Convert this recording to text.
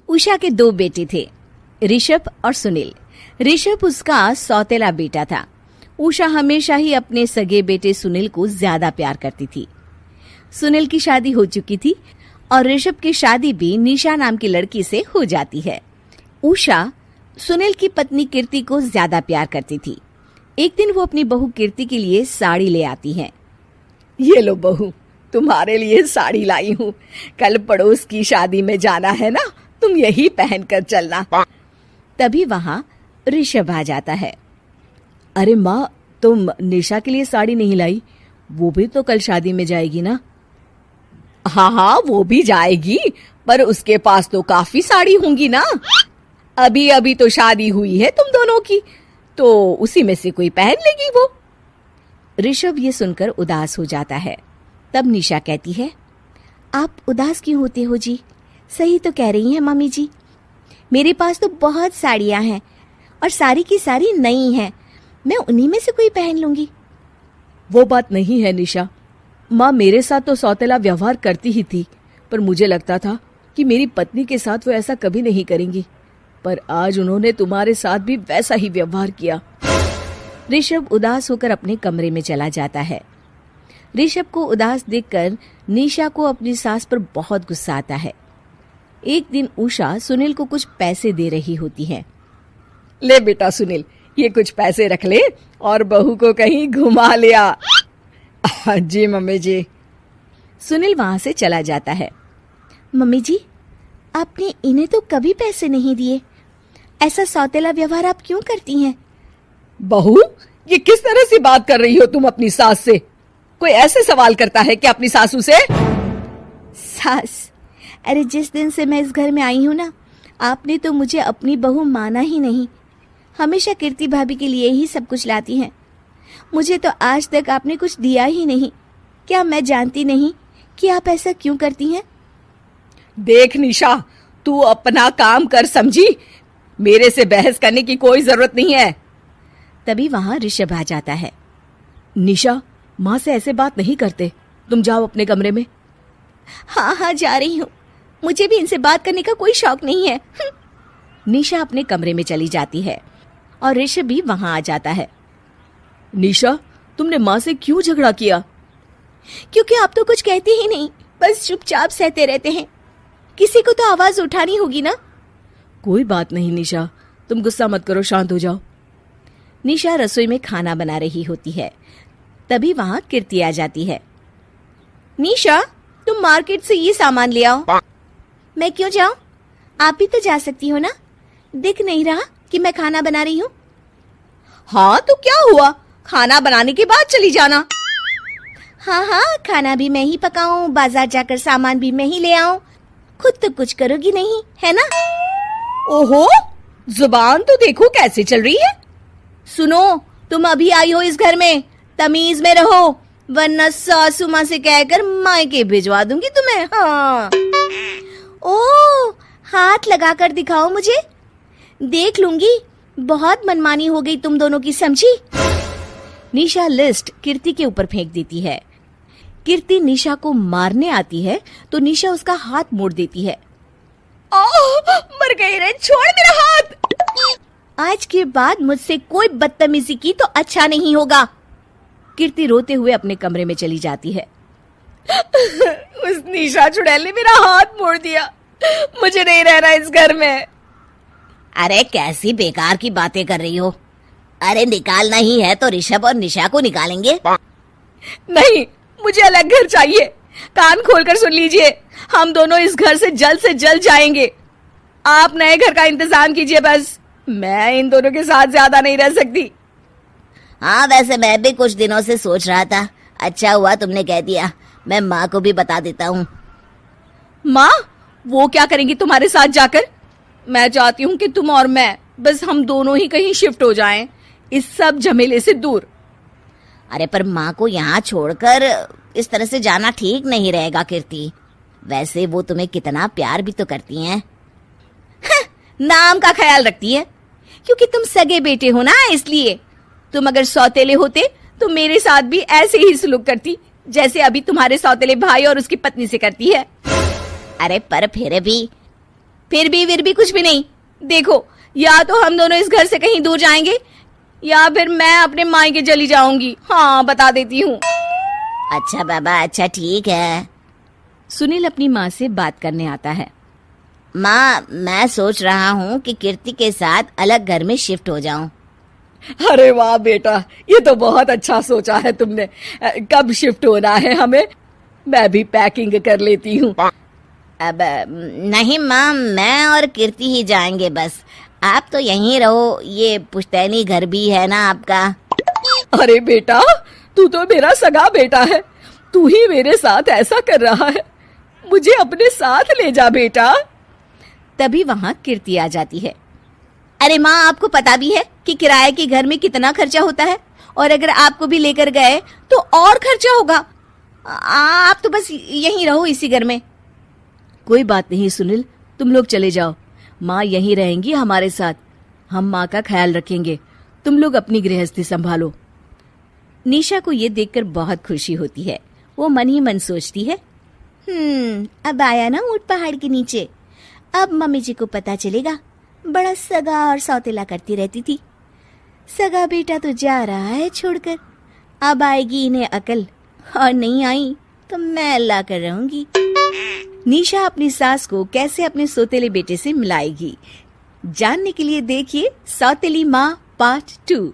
उषा के 2 बेटे थे, ऋषभ और सुनील। ऋषभ उसका सौतेला बेटा था। उषा हमेशा ही अपने सगे बेटे सुनील को ज्यादा प्यार करती थी। सुनील की शादी हो चुकी थी और ऋषभ की शादी भी निशा नाम की लड़की से हो जाती है। उषा सुनील की पत्नी कीर्ति को ज्यादा प्यार करती थी। एक दिन वो अपनी बहू कीर्ति के लिए साड़ी ले आती है। ये लो बहू, तुम्हारे लिए साड़ी लाई हूँ। कल पड़ोस की शादी में जाना है ना, तुम यही पहन कर चलना। तभी वहाँ ऋषभ आ जाता है। अरे माँ, तुम निशा के लिए साड़ी नहीं लाई? वो भी तो कल शादी में जाएगी ना? हाँ, वो भी जाएगी, पर उसके पास तो काफी साड़ी होंगी ना। अभी अभी तो शादी हुई है तुम दोनों की, तो उसी में से कोई पहन लेगी वो। ऋषभ ये सुनकर उदास हो जाता है। तब निशा कहती है, आप उदास क्यों होते हो जी? सही तो कह रही हैं मम्मी जी। मेरे पास तो बहुत साड़ियां हैं और सारी की सारी नई हैं। मैं उन्हीं में से कोई पहन लूंगी। वो बात नहीं है निशा। माँ मेरे साथ तो सौतेला व्यवहार करती ही थी, पर मुझे लगता था कि मेरी पत्नी के साथ वो ऐसा कभी नहीं करेंगी, पर आज उन्होंने तुम्हारे साथ भी वैसा ही व्यवहार किया। ऋषभ उदास होकर अपने कमरे में चला जाता है। ऋषभ को उदास देखकर निशा को अपनी सास पर बहुत गुस्सा आता है। एक दिन उषा सुनील को कुछ पैसे दे रही होती है। ले बेटा सुनील, ये कुछ पैसे रख ले और बहू को कहीं घुमा लिया। जी मम्मी जी। सुनील वहां से चला जाता है। मम्मी जी, आपने इन्हें तो कभी पैसे नहीं दिए। ऐसा सौतेला व्यवहार आप क्यों करती हैं? बहू, ये किस तरह से बात कर रही हो तुम अपनी सास से? कोई ऐसे सवाल करता है कि अपनी सासू से? सास? अरे जिस दिन से मैं इस घर में आई हूँ ना, आपने तो मुझे अपनी बहू माना ही नहीं। हमेशा कीर्ति भाभी के लिए ही सब कुछ लाती हैं। मुझे तो आज तक आपने कुछ दिया ही नहीं। क्या मैं जानती नहीं कि आप ऐसा क्यों करती हैं? देख निशा, तू अपना काम कर समझी। मेरे से बहस करने की कोई जरूरत नहीं है। तभी वहां ऋषभ आ जाता है। निशा, माँ से ऐसे बात नहीं करते। तुम जाओ अपने कमरे में। हाँ, जा रही हूँ। मुझे भी इनसे बात करने का कोई शौक नहीं है। निशा अपने कमरे में चली जाती है और ऋषभ भी वहां आ जाता है। निशा, तुमने माँ से क्यों झगड़ा किया? क्योंकि आप तो कुछ कहते ही नहीं, बस चुपचाप सहते रहते हैं। किसी को तो आवाज उठानी होगी ना। कोई बात नहीं निशा, तुम गुस्सा मत करो, शांत हो जाओ। निशा रसोई में खाना बना रही होती है। तभी वहां कीर्ति आ जाती है। निशा, तुम मार्केट से ये सामान ले आओ। मैं क्यों जाऊं? आप भी तो जा सकती हो ना। दिख नहीं रहा कि मैं खाना बना रही हूँ? हाँ तो क्या हुआ, खाना बनाने के बाद चली जाना। हाँ, खाना भी मैं ही पकाऊं, बाजार जाकर सामान भी मैं ही ले आऊं। खुद तो कुछ करोगी नहीं, है ना? ओहो, जुबान तो देखो कैसे चल रही है। सुनो, तुम अभी आई हो इस घर में, तमीज में रहो, वरना सासू माँ से कहकर मायके भिजवा दूंगी तुम्हें। हाँ। ओह, हाथ लगाकर दिखाओ मुझे, देख लूंगी। बहुत मनमानी हो गई तुम दोनों की, समझी? निशा लिस्ट कीर्ति के ऊपर फेंक देती है। कीर्ति निशा को मारने आती है तो निशा उसका हाथ मोड़ देती है। मर गई रे, छोड़ मेरा हाथ। आज के बाद मुझसे कोई बदतमीजी की तो अच्छा नहीं होगा। कीर्ति रोते हुए अपने कमरे में चली जाती है। उस निशा चुड़ैल ने मेरा हाथ मोड़ दिया। मुझे नहीं रहना इस घर में। अरे कैसी बेकार की बातें कर रही हो। अरे निकालना ही है तो ऋषभ और निशा को निकालेंगे। नहीं, मुझे अलग घर चाहिए। कान खोलकर सुन लीजिए, हम दोनों इस घर से जल्द जाएंगे। आप नए घर का इंतजाम कीजिए बस। मैं इन दोनों के साथ ज्यादा नहीं रह सकती। हाँ, वैसे मैं भी कुछ दिनों से सोच रहा था। अच्छा हुआ तुमने कह दिया, मैं माँ को भी बता देता हूँ। माँ, वो क्या करेंगी तुम्हारे साथ जाकर? मैं चाहती हूँ कि तुम और मैं, बस हम दोनों ही कहीं शिफ्ट हो जाएं, इस सब झमेले से दूर। अरे पर माँ को यहाँ छोड़कर इस तरह से जाना ठीक नहीं रहेगा कीर्ति। वैसे वो तुम्हें कितना प्यार भी तो करती हैं। नाम का ख्याल रखती है, क्योंकि तुम सगे बेटे हो ना, इसलिए। तुम अगर सौतेले होते तो मेरे साथ भी ऐसे ही सलूक करती जैसे अभी तुम्हारे सौतेले भाई और उसकी पत्नी से करती है। अरे पर फिर भी फिर भी कुछ भी नहीं। देखो, या तो हम दोनों इस घर से कहीं दूर जाएंगे या फिर मैं अपने मायके चली जाऊंगी। हाँ, बता देती हूँ। अच्छा बाबा, अच्छा ठीक है। सुनील अपनी माँ से बात करने आता है। माँ, मैं सोच रहा हूँ कि कीर्ति के साथ अलग घर में शिफ्ट हो जाऊं। अरे वाह बेटा, ये तो बहुत अच्छा सोचा है तुमने। कब शिफ्ट होना है हमें? मैं भी पैकिंग कर लेती हूँ। अब नहीं माँ, मैं और कीर्ति ही जाएंगे बस। आप तो यहीं रहो, ये पुश्तैनी घर भी है ना आपका। अरे बेटा, तू तो मेरा सगा बेटा है, तू ही मेरे साथ ऐसा कर रहा है। मुझे अपने साथ ले जा बेटा। तभी वहां कीर्ति आ जाती है। अरे माँ, आपको पता भी है कि किराए के घर में कितना खर्चा होता है, और अगर आपको भी लेकर गए तो और खर्चा होगा। आप तो बस यहीं रहो इसी घर में। कोई बात नहीं सुनील, तुम लोग चले जाओ, माँ यहीं रहेंगी हमारे साथ। हम माँ का ख्याल रखेंगे, तुम लोग अपनी गृहस्थी संभालो। निशा को ये देखकर बहुत खुशी होती है। वो मन ही मन सोचती है, अब आया ना ऊंट पहाड़ के नीचे। अब मम्मी जी को पता चलेगा बड़ा सगा और सौतेला करती रहती थी। सगा बेटा तो जा रहा है छोड़कर, अब आएगी इन्हें अकल, और नहीं आई तो मैं अल्लाह कर रहूंगी। निशा अपनी सास को कैसे अपने सौतेले बेटे से मिलाएगी, जानने के लिए देखिए सौतेली माँ पार्ट 2।